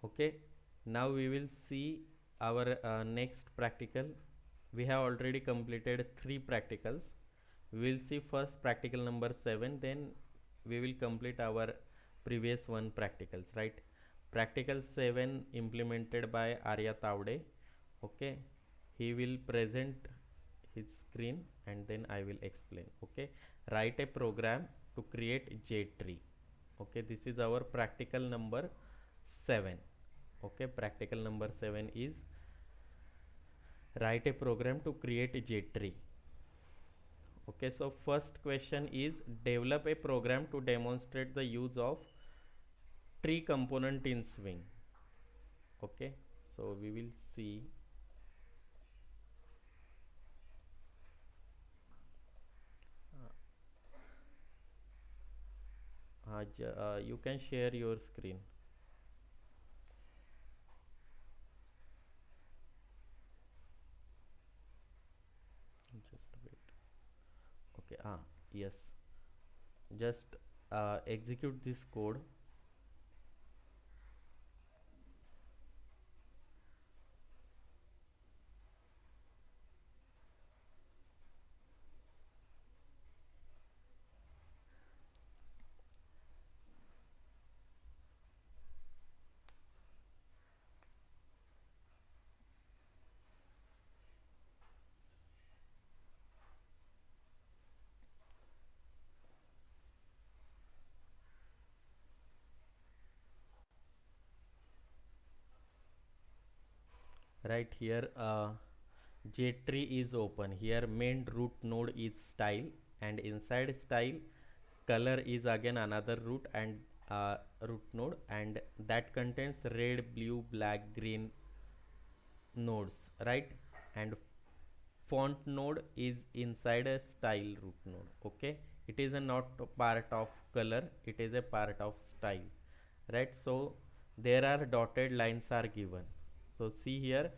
Okay, now we will see our next practical. We have already completed 3 practicals. We will see first practical number 7, then we will complete our previous one practicals, right? Practical 7 implemented by Arya Tavde. Okay, he will present his screen and then I will explain. Okay, write a program to create J tree. Okay, this is our practical number 7. Okay, practical number 7 is write a program to create a J tree. Okay, so first question is develop a program to demonstrate the use of tree component in Swing. Okay, so we will see. You can share your screen. Just wait. Okay, yes. Just execute this code. Right here, J-tree is open. Here main root node is style, and inside style color is again another root and root node, and that contains red, blue, black, green nodes, right? And font node is inside a style root node. Okay, it is a not a part of color, it is a part of style, right? So there are dotted lines are given. So see here,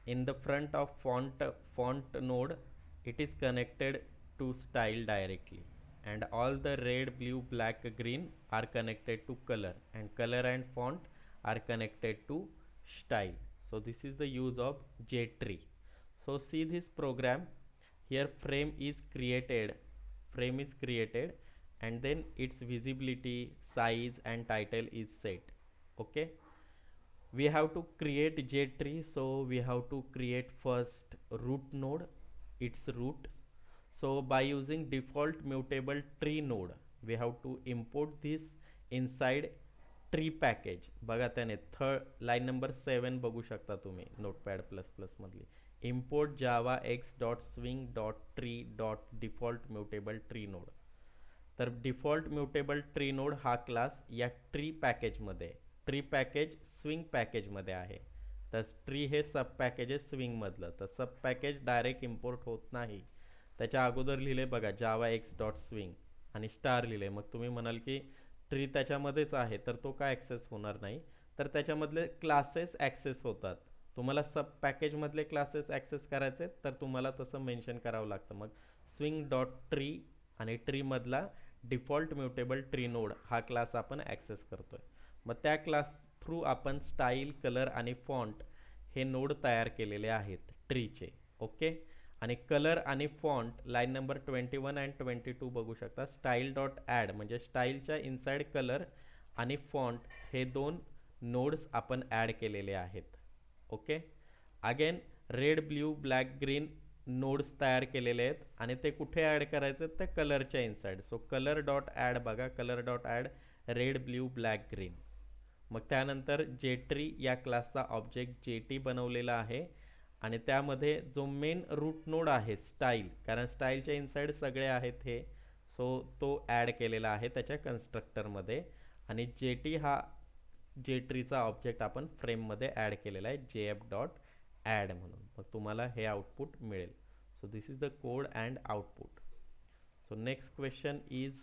in the front of font node, it is connected to style directly, and all the red, blue, black, green are connected to color, and color and font are connected to style. So this is the use of J tree. So see this program here, frame is created, and then its visibility, size and title is set. Okay, we have to create J tree, so we have to create first root node, its root. So by using default mutable tree node, we have to import this inside tree package. बघा त्याने third line number 7 बघू शकता तुम्ही notepad plus plus मधली. Import Java x dot swing dot tree dot default mutable tree node. तर default mutable tree node हा class या tree पॅकेजमध्ये, ट्री पॅकेज स्विंग पॅकेजमध्ये आहे. तर ट्री हे सब पॅकेज आहे स्विंगमधलं, तर सब पॅकेज डायरेक्ट इम्पोर्ट होत नाही. त्याच्या अगोदर लिहिले बघा जावा एक्स डॉट स्विंग आणि स्टार लिहिले. मग तुम्ही म्हणाल की ट्री त्याच्यामध्येच आहे तर तो का ॲक्सेस होणार नाही, तर त्याच्यामधले क्लासेस ॲक्सेस होतात. तुम्हाला सब पॅकेजमधले क्लासेस ॲक्सेस करायचे तर तुम्हाला तसं मेन्शन करावं लागतं. मग स्विंग डॉट ट्री आणि ट्रीमधला डिफॉल्ट म्युटेबल ट्री नोड हा क्लास आपण ॲक्सेस करतोय. मग त्या क्लास थ्रू आपण स्टाईल, कलर आणि फॉन्ट हे नोड तयार केलेले आहेत ट्रीचे. ओके, आणि कलर आणि फॉन्ट लाईन नंबर 21 अँड 22 बघू शकता. स्टाईल डॉट ॲड म्हणजे स्टाईलच्या इनसाइड कलर आणि फॉन्ट हे दोन नोड्स आपण ॲड केलेले आहेत. Okay, again red, blue, black, green nodes तयार केलेले आहेत आणि ते कुठे ॲड करायचे ते कलरच्या inside. So colour dot add बघा, colour dot add red, blue, black, green. मग त्यानंतर जेट्री या क्लासचा ऑब्जेक्ट जेटी बनवलेला आहे आणि त्यामध्ये जो मेन रूट नोड आहे स्टाईल, कारण स्टाईलच्या इनसाइड सगळे आहेत हे, सो तो ॲड केलेला आहे त्याच्या कन्स्ट्रक्टरमध्ये. आणि जेटी हा जेट्रीचा ऑब्जेक्ट आपण फ्रेममध्ये ॲड केलेला आहे जे एफ डॉट ॲड म्हणून. मग तुम्हाला हे आउटपुट मिळेल. सो this is the code and output. So next question is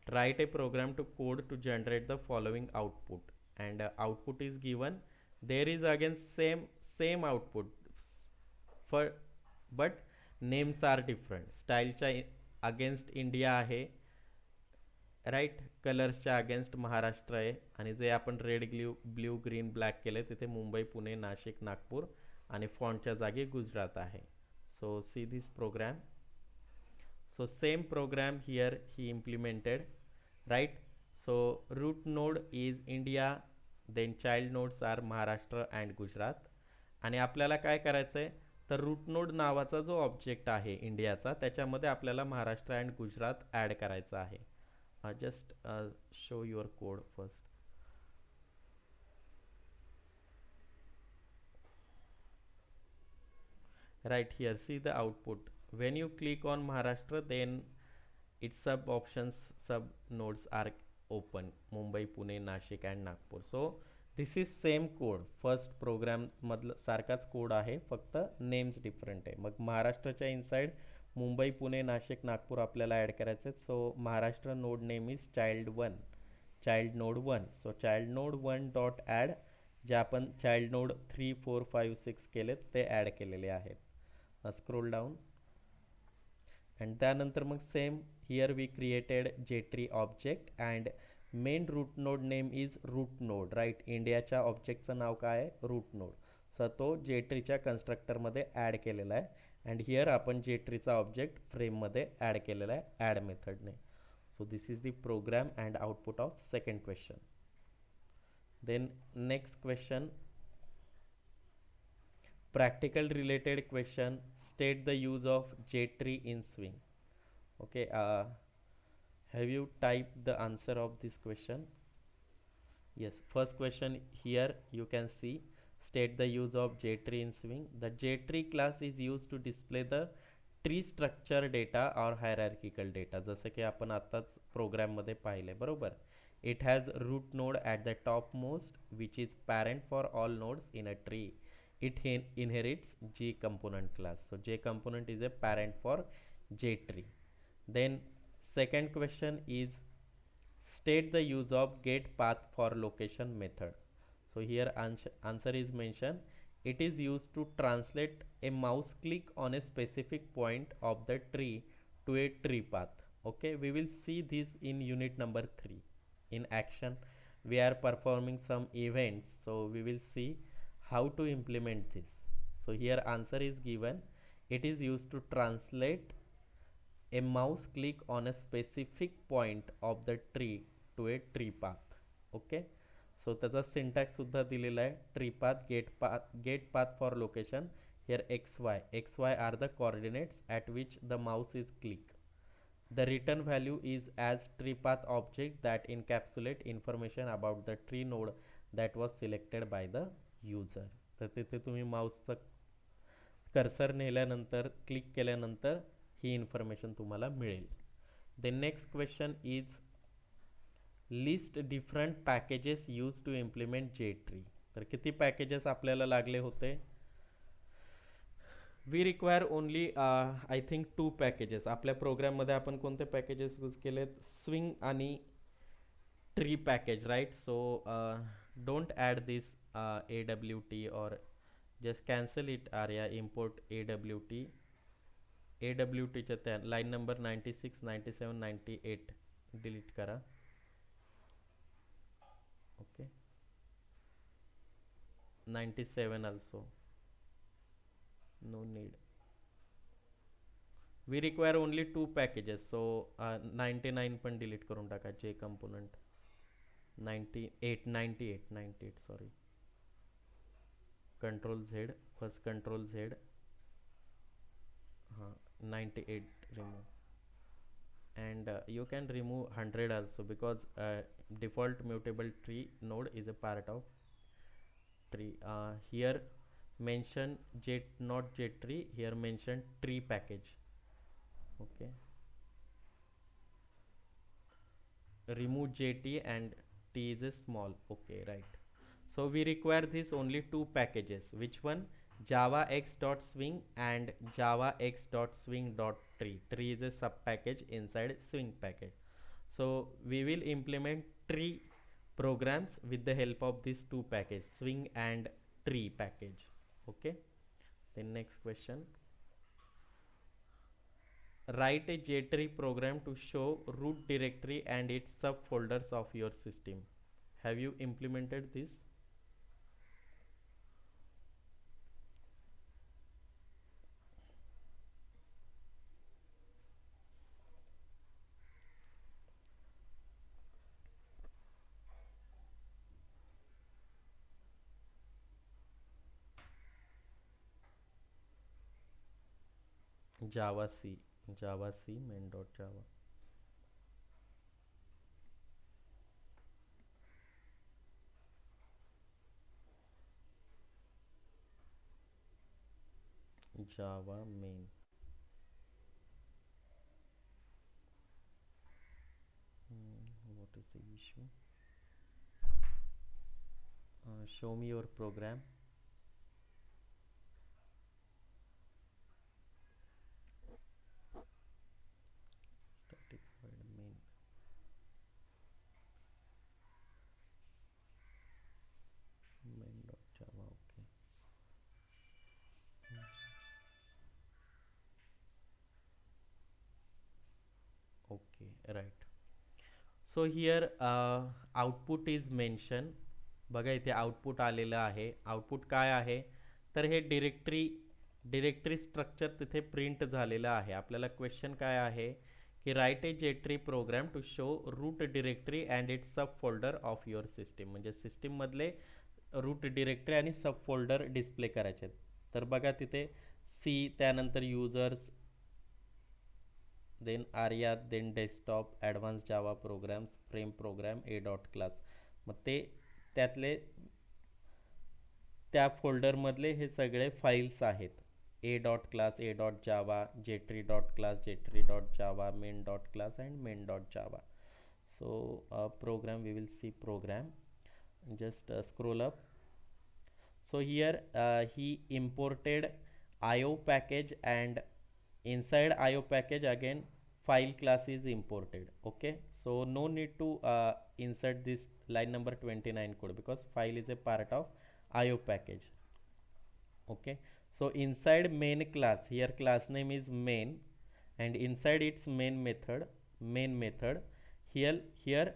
write a program to code to generate the following output, and output is given. There is again same output for, but names are different. Style चा against India आहे, right, कलर्सच्या against Maharashtra आहे आणि जे आपण red blue green black केले तिथे मुंबई पुणे नाशिक नागपूर आणि फॉन्टच्या जागी गुजरात आहे. So see this program. So same program here he implemented, right? So root node is India, then child nodes are Maharashtra and Gujarat. आणि आपल्याला काय करायचं आहे, तर रूट नोड नावाचा जो ऑब्जेक्ट आहे इंडियाचा त्याच्यामध्ये आपल्याला महाराष्ट्र अँड गुजरात ॲड करायचा आहे. Just show your code first. Right here, see the output. When you click on Maharashtra, then its sub options, sub nodes are open. Mumbai, Pune, Nashik and Nagpur. So this is same code. First program मधलं सारखाच code आहे, फक्त names different आहे. मग महाराष्ट्राच्या inside Mumbai Pune Nashik Nagpur आपल्याला add करायचे. So Maharashtra node name is child one, child node one. So child node one dot add, जे आपण चाइल्ड नोड 3 4 5 6 केलेत ते ॲड केलेले आहेत. स्क्रोल डाऊन and त्यानंतर मग same here we created JTree object and main root node name is root node. Right, इंडियाच्या ऑब्जेक्टचं नाव काय आहे, रूट नोड. सो तो जेट्रीच्या कन्स्ट्रक्टरमध्ये ॲड केलेला आहे अँड हियर आपण जेट्रीचा ऑब्जेक्ट फ्रेममध्ये ॲड केलेला आहे ॲड मेथडने. So this is the program and output of second question. Then next question, practical related question, state the use of J-tree in swing. Okay, have you typed the answer of this question? Yes, first question here you can see, state the use of J-tree in swing. The J-tree class is used to display the tree structure data और hierarchical data, जसं की आपण आत्ताच प्रोग्राममध्ये पाहिले बरोबर. It has root node at the top most which is parent for all nodes in a tree. It inherits G component class. So J component is a parent for J tree. Then second question is, state the use of get path for location method. So here answer is mentioned. It is used to translate a mouse click on a specific point of the tree to a tree path. Okay, we will see this in unit number 3 in action. We are performing some events, so we will see how to implement this. So here answer is given. It is used to translate a mouse click on a specific point of the tree to a tree path. Okay, so त्याचा syntax सुद्धा दिलेला आहे. Tree path, get path for location. Here xy are the coordinates at which the mouse is click. The return value is as tree path object that encapsulate information about the tree node that was selected by the user. तर तिथे तुम्ही माऊसचा cursor नेल्यानंतर click केल्यानंतर ही information तुम्हाला मिळेल. The next question is, list different packages use to implement J tree. तर किती packages आपल्याला लागले होते, we require only I think 2 packages. आपल्या प्रोग्राममध्ये आपण कोणते पॅकेजेस यूज केलेत, स्विंग आणि tree package, right. So don't add this AWT or just cancel it area, import AWT. AWTच्या त्या लाईन नंबर 96 97 98 डिलीट करा. Okay, 97 also no need. We require only 2 packages, so 99 पण डिलीट करून टाका. J component 98 sorry. Control Z, first Control Z, 98 remove, and you can remove 100 also because default mutable tree node is a part of tree. Here mention not J tree, here mention tree package. Okay, remove JT and T is a small. Okay, right. So we require this only 2 packages. Which one? Java x.swing and Java x.swing.tree. Tree is a sub package inside swing package. So we will implement tree programs with the help of these 2 packages, swing and tree package. Okay. Then next question. write a JTree program to show root directory and its subfolders of your system. Have you implemented this? Java C, Java C main.java. Java main. What is the issue? Show me your program. Static void main. Main.java. Okay. Okay, right. So here output is mentioned. बघा इथे output आलेलं आहे. Output काय आहे, तर हे directory structure तिथे print झालेलं आहे. आपल्याला क्वेश्चन काय आहे की write a JTree program to show root directory and its subfolder of your system, म्हणजे सिस्टीम मधले रूट डिरेक्टरी आणि सब फोल्डर डिस्प्ले करायचे. तर बघा तिथे सी, त्यानंतर users, then Arya, then desktop, advance Java programs, frame program, a dot class. मग ते त्यातले त्या फोल्डरमधले हे सगळे फाईल्स आहेत. A dot class, a dot java, JTree dot class, JTree dot java, main dot class and main dot java. So program, we will see program. Just scroll up. So here he imported IO package, and inside IO package again file class is imported. Okay, so no need to insert this line number 29 code because file is a part of IO package. Okay, so inside main class, here class name is main, and inside its main method, here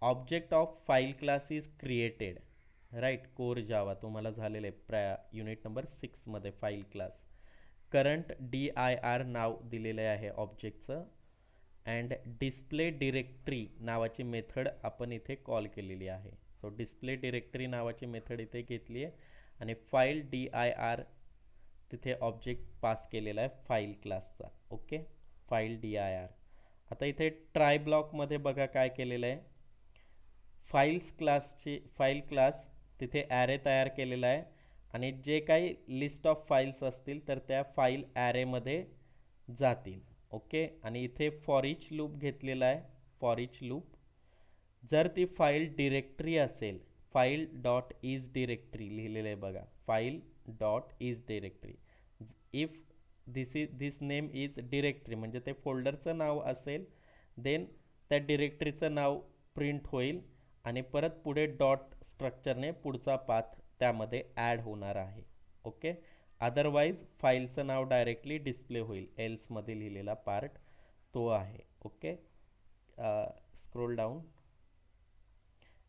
object of file class is created. Right, core Java तुम्हाला झालेलं आहे unit number 6 मध्ये. File class current dir नाव दिलेलं आहे ऑब्जेक्टचं, and display directory नावाची method आपण इथे कॉल केलेली आहे. सो डिस्प्ले डिरेक्टरी नावाची मेथड इथे घेतली आहे आणि फाईल dir तिथे ऑब्जेक्ट पास केलेला आहे फाईल क्लासचा. Okay, file dir. आता इथे ट्राय ब्लॉकमध्ये बघा काय केलेलं आहे, फाईल क्लास तिथे ॲरे तयार केलेला आहे आणि जे काही लिस्ट ऑफ फाईल्स असतील तर त्या फाईल ॲरेमध्ये जातील. ओके, आणि इथे फॉर इच लूप घेतलेला आहे. फॉर इच लूप, जर ती फाईल डिरेक्टरी असेल, फाईल डॉट इज डिरेक्टरी लिहिलेलं आहे बघा, file dot is directory. If this name is directory म्हणजे ते फोल्डरचं नाव असेल, देन त्या डिरेक्टरीचं नाव प्रिंट होईल आणि परत पुढे डॉट स्ट्रक्चरने पुढचा पाथ त्यामध्ये ॲड होणार आहे. ओके, अदरवाईज फाईलचं नाव डायरेक्टली डिस्प्ले होईल. एल्समध्ये लिहिलेला पार्ट तो आहे. Okay, scroll down,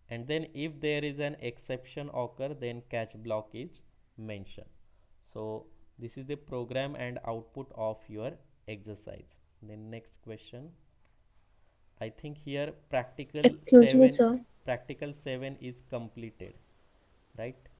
and then if there is an exception occur, then catch block is mentioned. So this is the program and output of your exercise. Then next question, I think here Excuse me, 7 sir. practical 7 is completed, right?